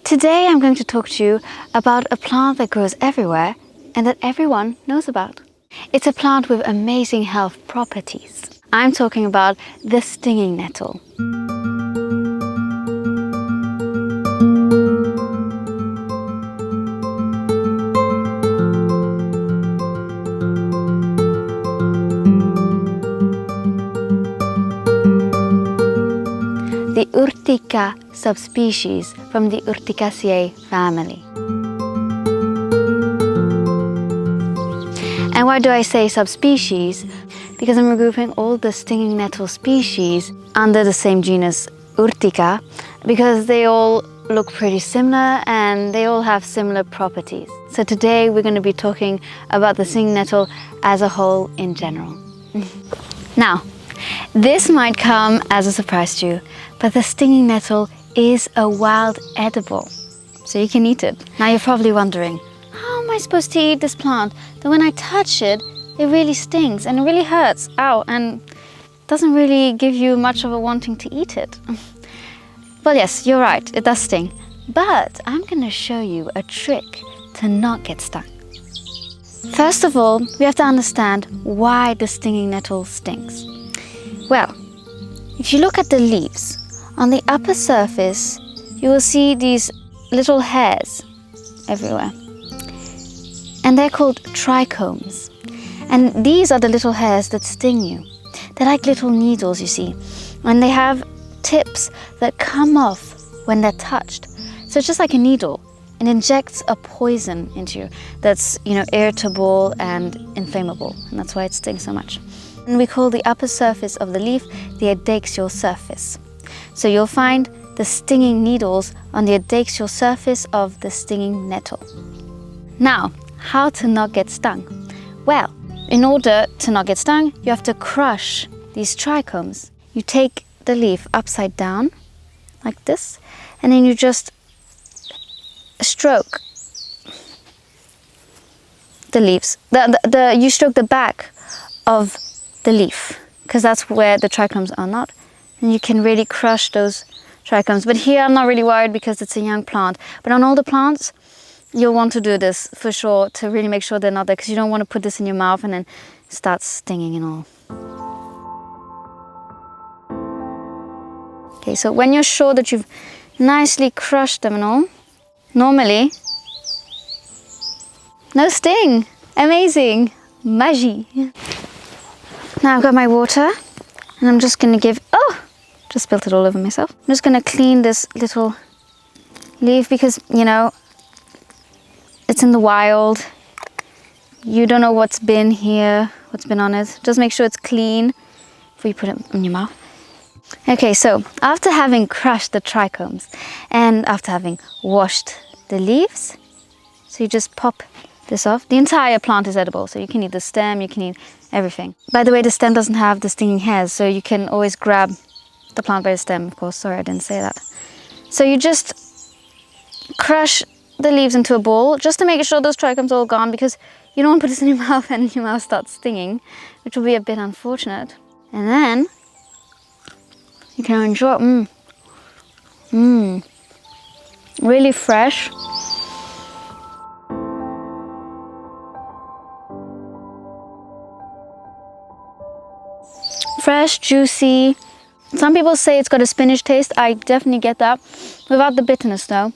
Today I'm going to talk to you about a plant that grows everywhere and that everyone knows about. It's a plant with amazing health properties. I'm talking about the stinging nettle. The Urtica subspecies from the Urticaceae family. And why do I say subspecies? Because I'm regrouping all the stinging nettle species under the same genus Urtica, because they all look pretty similar and they all have similar properties. So today we're going to be talking about the stinging nettle as a whole in general. Now, this might come as a surprise to you, but the stinging nettle is a wild edible, so you can eat it. Now you're probably wondering, how am I supposed to eat this plant? That when I touch it, it really stings and it really hurts, ow, and doesn't really give you much of a wanting to eat it. Well, yes, you're right, it does sting, but I'm going to show you a trick to not get stung. First of all, we have to understand why the stinging nettle stings. Well, if you look at the leaves, on the upper surface, you will see these little hairs everywhere. And they're called trichomes. And these are the little hairs that sting you. They're like little needles, you see. And they have tips that come off when they're touched. So it's just like a needle. It injects a poison into you that's, irritable and inflammable. And that's why it stings so much. And we call the upper surface of the leaf the adaxial surface. So you'll find the stinging needles on the adaxial surface of the stinging nettle. Now, how to not get stung? Well, in order to not get stung, you have to crush these trichomes. You take the leaf upside down, like this, and then you just stroke the leaves. You stroke the back of the leaf, because that's where the trichomes are not. And you can really crush those trichomes. But here I'm not really worried because it's a young plant. But on all the plants, you'll want to do this for sure to really make sure they're not there, because you don't want to put this in your mouth and then start stinging and all. Okay, so when you're sure that you've nicely crushed them and all, normally, no sting. Amazing. Magie. Now I've got my water and I'm just going to just spilt it all over myself. I'm just going to clean this little leaf because, it's in the wild. You don't know what's been here, what's been on it. Just make sure it's clean before you put it in your mouth. Okay, so after having crushed the trichomes and after having washed the leaves, so you just pop this off. The entire plant is edible, so you can eat the stem, you can eat everything. By the way, the stem doesn't have the stinging hairs, so you can always grab the plant by the stem, of course. Sorry, I didn't say that. So you just crush the leaves into a ball, just to make sure those trichomes are all gone, because you don't want to put this in your mouth and your mouth starts stinging, which will be a bit unfortunate. And then you can enjoy, really fresh. Fresh, juicy. Some people say it's got a spinach taste. I definitely get that, without the bitterness though.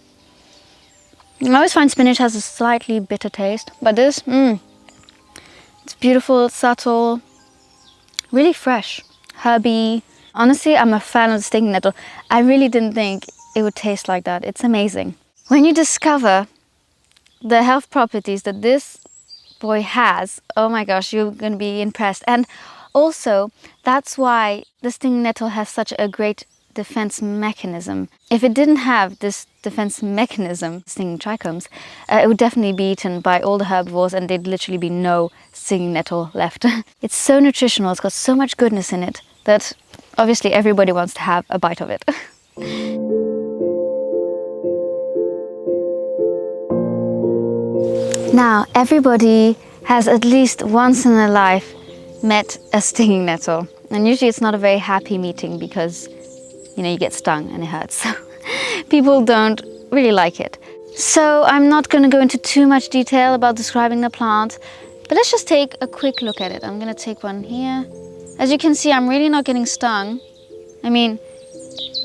I always find spinach has a slightly bitter taste, but this, it's beautiful, it's subtle, really fresh, herby. Honestly, I'm a fan of the stinging nettle. I really didn't think it would taste like that. It's amazing. When you discover the health properties that this boy has, oh my gosh, you're going to be impressed. And also, that's why the stinging nettle has such a great defense mechanism. If it didn't have this defense mechanism, stinging trichomes, it would definitely be eaten by all the herbivores and there'd literally be no stinging nettle left. It's so nutritional, it's got so much goodness in it that obviously everybody wants to have a bite of it. Now, everybody has at least once in their life met a stinging nettle. And usually it's not a very happy meeting because, you get stung and it hurts. So people don't really like it. So I'm not going to go into too much detail about describing the plant, but let's just take a quick look at it. I'm going to take one here. As you can see, I'm really not getting stung. I mean,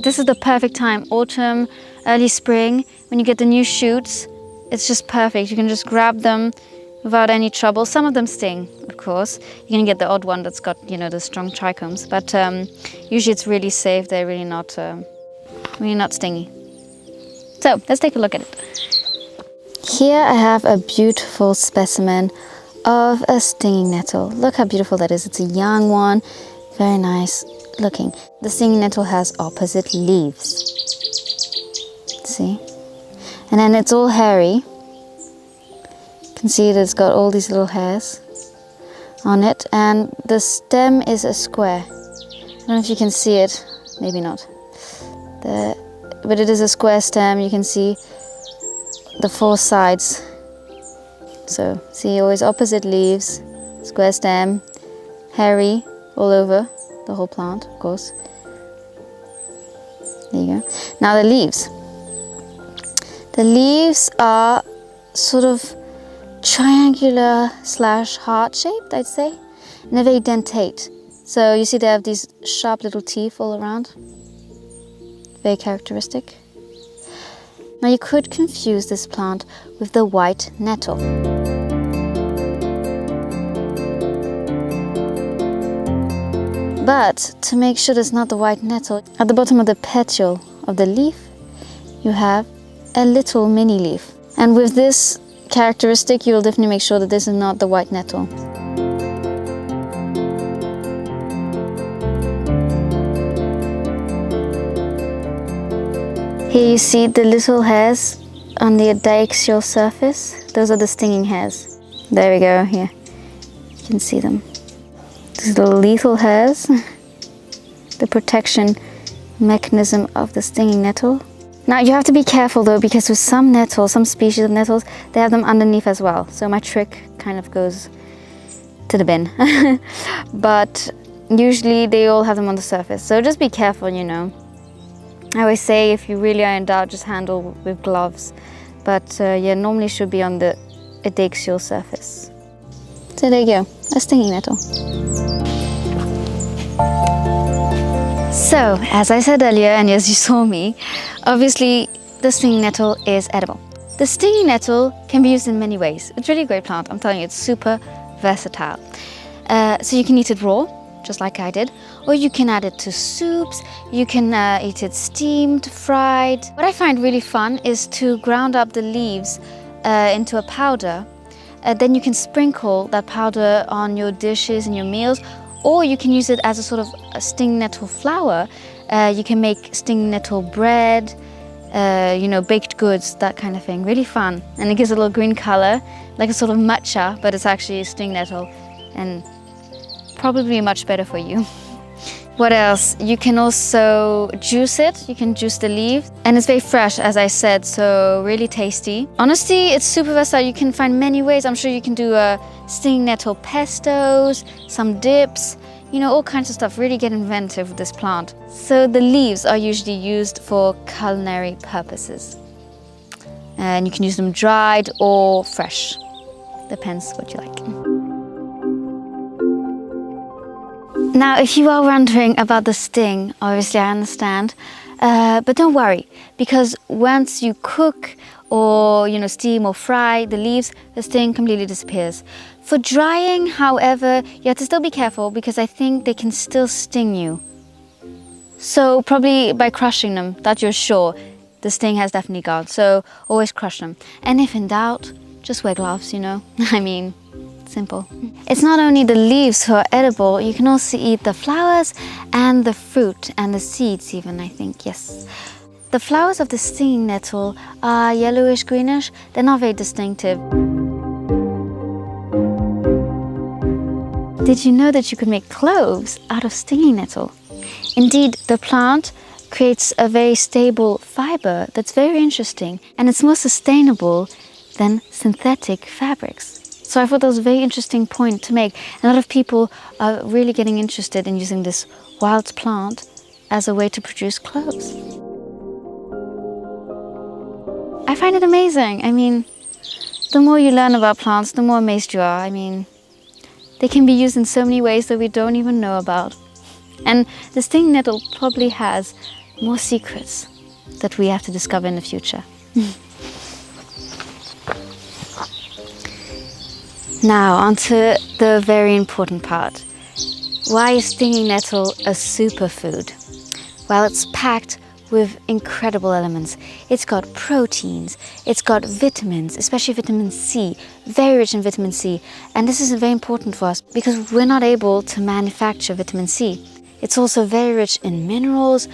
this is the perfect time, autumn, early spring, when you get the new shoots. It's just perfect. You can just grab them without any trouble. Some of them sting, of course. You're gonna get the odd one that's got, you know, the strong trichomes, but usually it's really safe. They're really not stingy. So let's take a look at it. Here I have a beautiful specimen of a stinging nettle. Look how beautiful that is. It's a young one, very nice looking. The stinging nettle has opposite leaves. See? And then it's all hairy. You can see that it's got all these little hairs on it, and the stem is a square. I don't know if you can see it, maybe not. But it is a square stem. You can see the 4 sides. So see, always opposite leaves, square stem, hairy all over the whole plant, of course. There you go. Now the leaves. The leaves are sort of triangular / heart shaped, I'd say, and they're very dentate. So you see they have these sharp little teeth all around. Very characteristic. Now you could confuse this plant with the white nettle. But to make sure it's not the white nettle, at the bottom of the petiole of the leaf, you have a little mini leaf. And with this characteristic, you'll definitely make sure that this is not the white nettle. Here you see the little hairs on the diaxial surface. Those are the stinging hairs. There we go, here. You can see them. These little lethal hairs. The protection mechanism of the stinging nettle. Now you have to be careful though, because with some nettles, some species of nettles, they have them underneath as well. So my trick kind of goes to the bin. But usually they all have them on the surface. So just be careful, you know. I always say if you really are in doubt, just handle with gloves. But yeah, normally should be on the adaxial surface. So there you go, a stinging nettle. So, as I said earlier, and as you saw me, obviously the stinging nettle is edible. The stinging nettle can be used in many ways. It's really a great plant, I'm telling you, it's super versatile. So you can eat it raw, just like I did, or you can add it to soups, you can eat it steamed, fried. What I find really fun is to ground up the leaves into a powder. Then you can sprinkle that powder on your dishes and your meals, or you can use it as a sort of a stinging nettle flour. You can make stinging nettle bread, you know, baked goods, that kind of thing. Really fun. And it gives a little green color, like a sort of matcha, but it's actually stinging nettle, and probably much better for you. What else? You can also juice it. You can juice the leaves, and it's very fresh, as I said, so really tasty. Honestly, it's super versatile. You can find many ways. I'm sure you can do stinging nettle pestos, some dips, you know, all kinds of stuff. Really get inventive with this plant. So the leaves are usually used for culinary purposes, and you can use them dried or fresh. Depends what you like. Now, if you are wondering about the sting, obviously I understand, but don't worry, because once you cook or, you know, steam or fry the leaves, the sting completely disappears. For drying, however, you have to still be careful, because I think they can still sting you. So probably by crushing them, that you're sure the sting has definitely gone. So always crush them. And if in doubt, just wear gloves, you know, I mean, simple. It's not only the leaves who are edible, you can also eat the flowers and the fruit and the seeds even, I think, yes. The flowers of the stinging nettle are yellowish greenish. They're not very distinctive. Did you know that you could make cloves out of stinging nettle? Indeed, the plant creates a very stable fiber that's very interesting, and it's more sustainable than synthetic fabrics. So I thought that was a very interesting point to make. A lot of people are really getting interested in using this wild plant as a way to produce clothes. I find it amazing. I mean, the more you learn about plants, the more amazed you are. I mean, they can be used in so many ways that we don't even know about. And the stinging nettle probably has more secrets that we have to discover in the future. Now, onto the very important part. Why is stinging nettle a superfood? Well, it's packed with incredible elements. It's got proteins, it's got vitamins, especially vitamin C, very rich in vitamin C. And this is very important for us because we're not able to manufacture vitamin C. It's also very rich in minerals,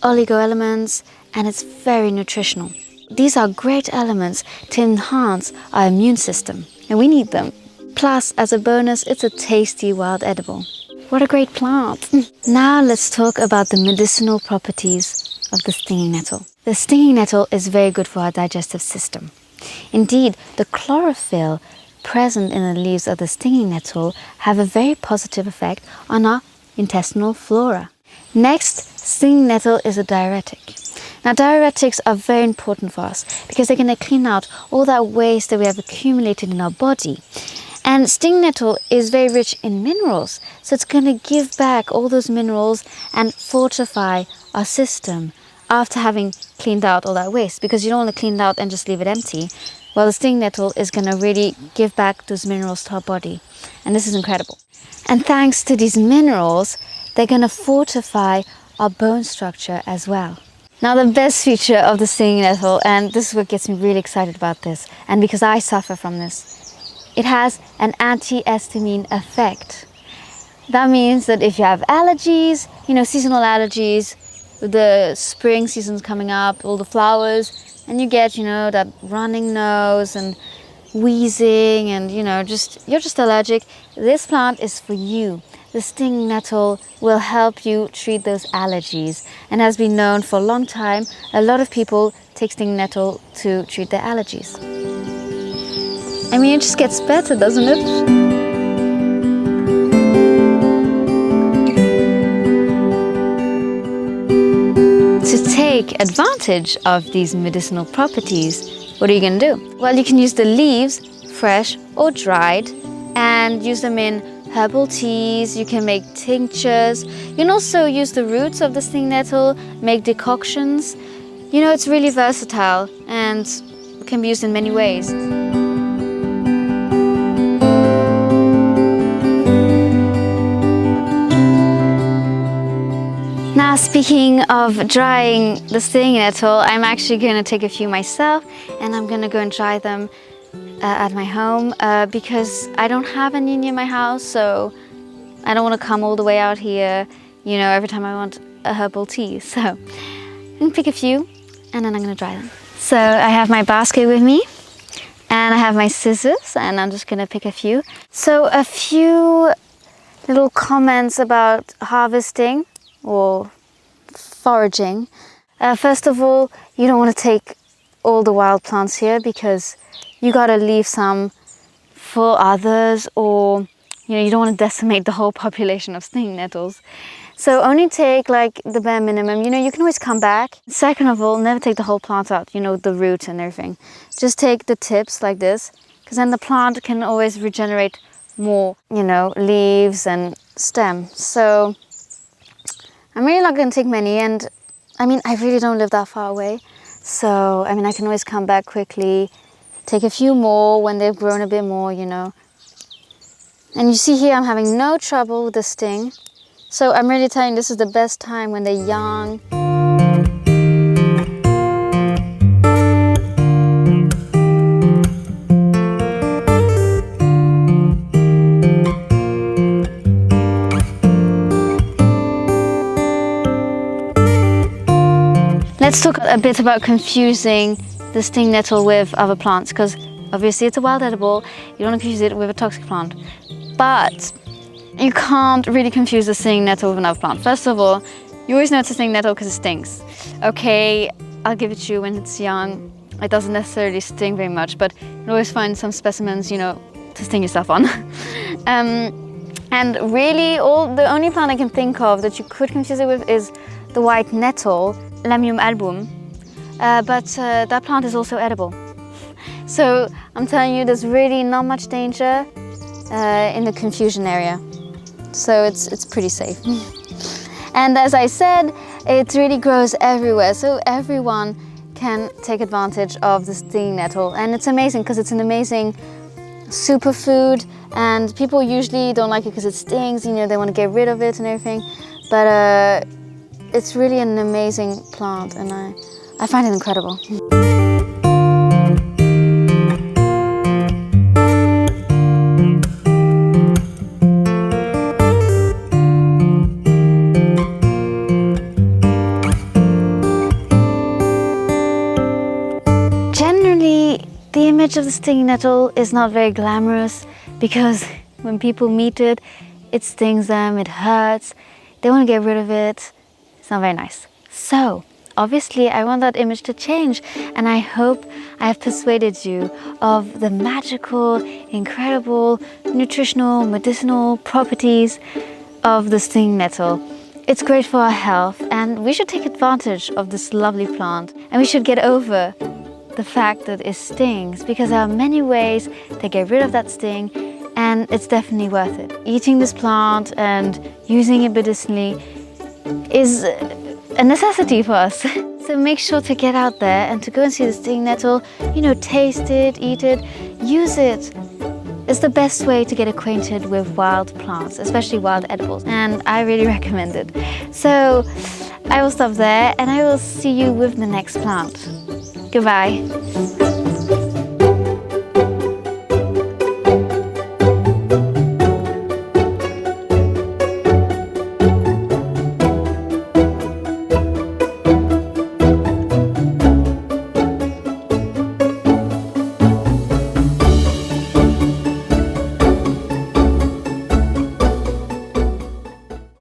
oligoelements, and it's very nutritional. These are great elements to enhance our immune system, and we need them. Plus, as a bonus, it's a tasty wild edible. What a great plant! Now let's talk about the medicinal properties of the stinging nettle. The stinging nettle is very good for our digestive system. Indeed, the chlorophyll present in the leaves of the stinging nettle have a very positive effect on our intestinal flora. Next, stinging nettle is a diuretic. Now, diuretics are very important for us because they're going to clean out all that waste that we have accumulated in our body. And stinging nettle is very rich in minerals, so it's going to give back all those minerals and fortify our system after having cleaned out all that waste, because you don't want to clean it out and just leave it empty. Well, the stinging nettle is going to really give back those minerals to our body, and this is incredible. And thanks to these minerals, they're going to fortify our bone structure as well. Now, the best feature of the stinging nettle, and this is what gets me really excited about this, and because I suffer from this, it has an antihistamine effect. That means that if you have allergies, seasonal allergies, the spring season's coming up, all the flowers, and you get, that running nose and wheezing and, you're just allergic, this plant is for you. The stinging nettle will help you treat those allergies, and has been known for a long time. A lot of people take stinging nettle to treat their allergies. I mean, it just gets better, doesn't it? To take advantage of these medicinal properties, what are you going to do? Well, you can use the leaves, fresh or dried, and use them in herbal teas. You can make tinctures. You can also use the roots of the stinging nettle, make decoctions. It's really versatile and can be used in many ways. Now, speaking of drying the stinging nettle, I'm actually going to take a few myself, and I'm going to go and dry them at my home because I don't have any near my house, so I don't want to come all the way out here, every time I want a herbal tea. So I'm going to pick a few, and then I'm going to dry them. So I have my basket with me, and I have my scissors, and I'm just going to pick a few. So a few little comments about harvesting or foraging. First of all, you don't want to take all the wild plants here because you got to leave some for others, or you don't want to decimate the whole population of stinging nettles. So only take like the bare minimum. You can always come back. Second of all, never take the whole plant out, the root and everything. Just take the tips like this, because then the plant can always regenerate more, leaves and stem. So I'm really not going to take many, and I really don't live that far away. So, I can always come back quickly, take a few more when they've grown a bit more, And you see here, I'm having no trouble with the sting. So I'm really telling you, this is the best time when they're young. Let's talk a bit about confusing the stinging nettle with other plants, because obviously it's a wild edible. You don't want to confuse it with a toxic plant. But you can't really confuse the stinging nettle with another plant. First of all, you always know it's a stinging nettle because it stings. Okay, I'll give it to you when it's young. It doesn't necessarily sting very much, but you'll always find some specimens, to sting yourself on. And really, the only plant I can think of that you could confuse it with is the white nettle, Lamium album. but that plant is also edible. So I'm telling you, there's really not much danger in the confusion area. So it's pretty safe. And as I said, it really grows everywhere, so everyone can take advantage of the stinging nettle. And it's amazing because it's an amazing superfood, and people usually don't like it because it stings, you know, they want to get rid of it and everything. But it's really an amazing plant, and I find it incredible. Generally, the image of the stinging nettle is not very glamorous because when people meet it, it stings them, it hurts, they want to get rid of it. It's not very nice. So, obviously, I want that image to change, and I hope I have persuaded you of the magical, incredible, nutritional, medicinal properties of the stinging nettle. It's great for our health, and we should take advantage of this lovely plant, and we should get over the fact that it stings, because there are many ways to get rid of that sting, and it's definitely worth it. Eating this plant and using it medicinally is a necessity for us. So make sure to get out there and to go and see the stinging nettle, you know, taste it, eat it, use it. It's the best way to get acquainted with wild plants, especially wild edibles, and I really recommend it. So I will stop there, and I will see you with the next plant. Goodbye.